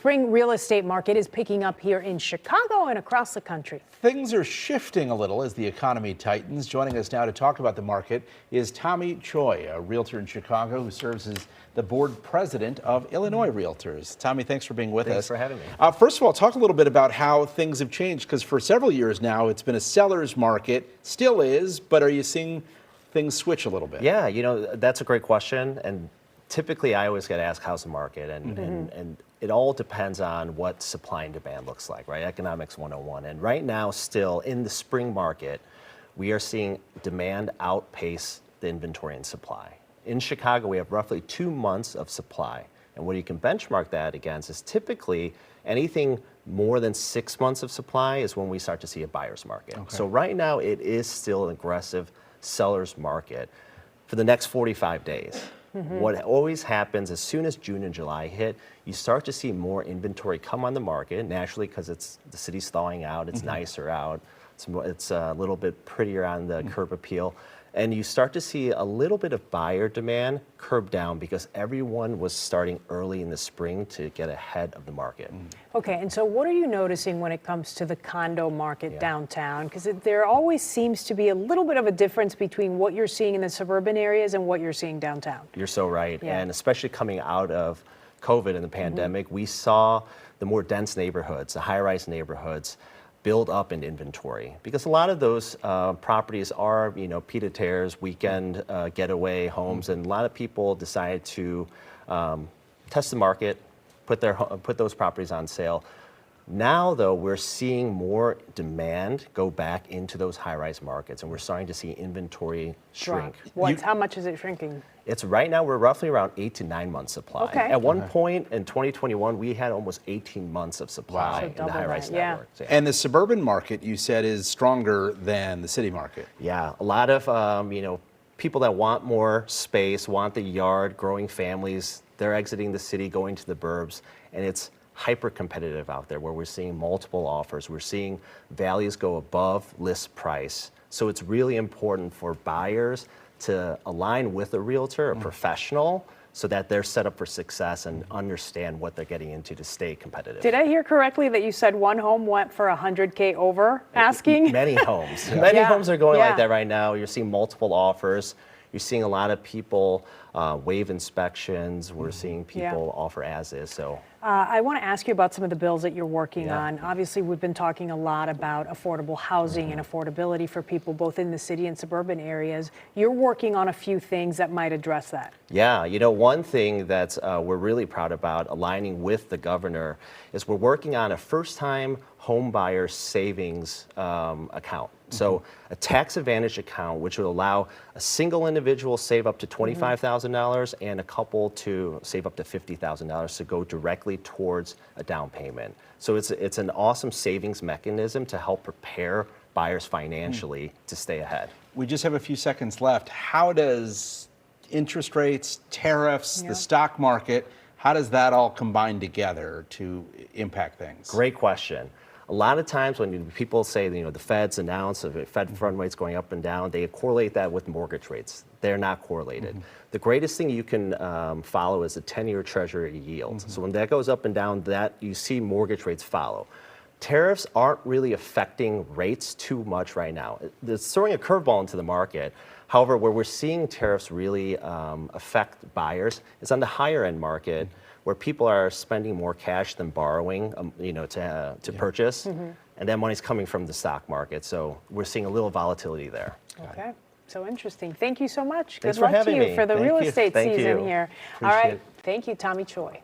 spring real estate market is picking up here in Chicago and across the country. Things are shifting a little as the economy tightens. Joining us now to talk about the market is Tommy Choi, a realtor in Chicago who serves as the board president of Illinois Realtors. Tommy, thanks for being with us. Thanks for having me. First of all, talk a little bit about how things have changed, because for several years now it's been a seller's market, still is, but are you seeing things switch a little bit? Yeah, you know, that's a great question. And typically I always get asked, how's the market? And it all depends on what supply and demand looks like, right? Economics 101. And right now, still in the spring market, we are seeing demand outpace the inventory and supply. In Chicago, we have roughly 2 months of supply. And what you can benchmark that against is typically anything more than 6 months of supply is when we start to see a buyer's market. Okay. So right now, it is still an aggressive seller's market for the next 45 days. What always happens as soon as June and July hit, you start to see more inventory come on the market, naturally, because the city's thawing out, it's nicer out, it's a little bit prettier on the curb appeal. And you start to see a little bit of buyer demand curb down because everyone was starting early in the spring to get ahead of the market. Okay, and so what are you noticing when it comes to the condo market downtown? Because there always seems to be a little bit of a difference between what you're seeing in the suburban areas and what you're seeing downtown. You're so right. Yeah. And especially coming out of COVID and the pandemic, we saw the more dense neighborhoods, the high-rise neighborhoods, build up in inventory, because a lot of those properties are, you know, pied-à-terres, weekend getaway homes, and a lot of people decided to test the market, put those properties on sale. Now, though, we're seeing more demand go back into those high-rise markets, and we're starting to see inventory shrink. How much is it shrinking? It's right now, we're roughly around 8 to 9 months supply. Okay. At one point in 2021, we had almost 18 months of supply in the high-rise network. So, and the suburban market, you said, is stronger than the city market. Yeah, a lot of you know, people that want more space, want the yard, growing families, they're exiting the city, going to the burbs, and it's hyper competitive out there where we're seeing multiple offers. We're seeing values go above list price. So it's really important for buyers to align with a realtor, a professional, so that they're set up for success and understand what they're getting into to stay competitive. Did I hear correctly that you said one home went for $100K over asking? Many homes. Many homes are going like that right now. You're seeing multiple offers. You're seeing a lot of people waive inspections. We're seeing people offer as is. So I want to ask you about some of the bills that you're working on. Obviously, we've been talking a lot about affordable housing and affordability for people both in the city and suburban areas. You're working on a few things that might address that. Yeah, you know, one thing that we're really proud about aligning with the governor is we're working on a first-time home buyer savings account. So a tax advantage account which would allow a single individual save up to $25,000 and a couple to save up to $50,000 to go directly towards a down payment. So it's an awesome savings mechanism to help prepare buyers financially to stay ahead. We just have a few seconds left. How does interest rates, tariffs, the stock market, how does that all combine together to impact things? Great question. A lot of times when people say, you know, the Fed's announced the Fed fund rates going up and down, they correlate that with mortgage rates. They're not correlated. The greatest thing you can follow is the 10-year Treasury yield. So when that goes up and down, that you see mortgage rates follow. Tariffs aren't really affecting rates too much right now. It's throwing a curveball into the market. However, where we're seeing tariffs really affect buyers is on the higher end market, where people are spending more cash than borrowing, you know, to purchase, and that money's coming from the stock market. So we're seeing a little volatility there. Okay, so interesting. Thank you so much. Thanks Good luck for having to you me. for the real estate season here. Appreciate All right, it. thank you, Tommy Choi.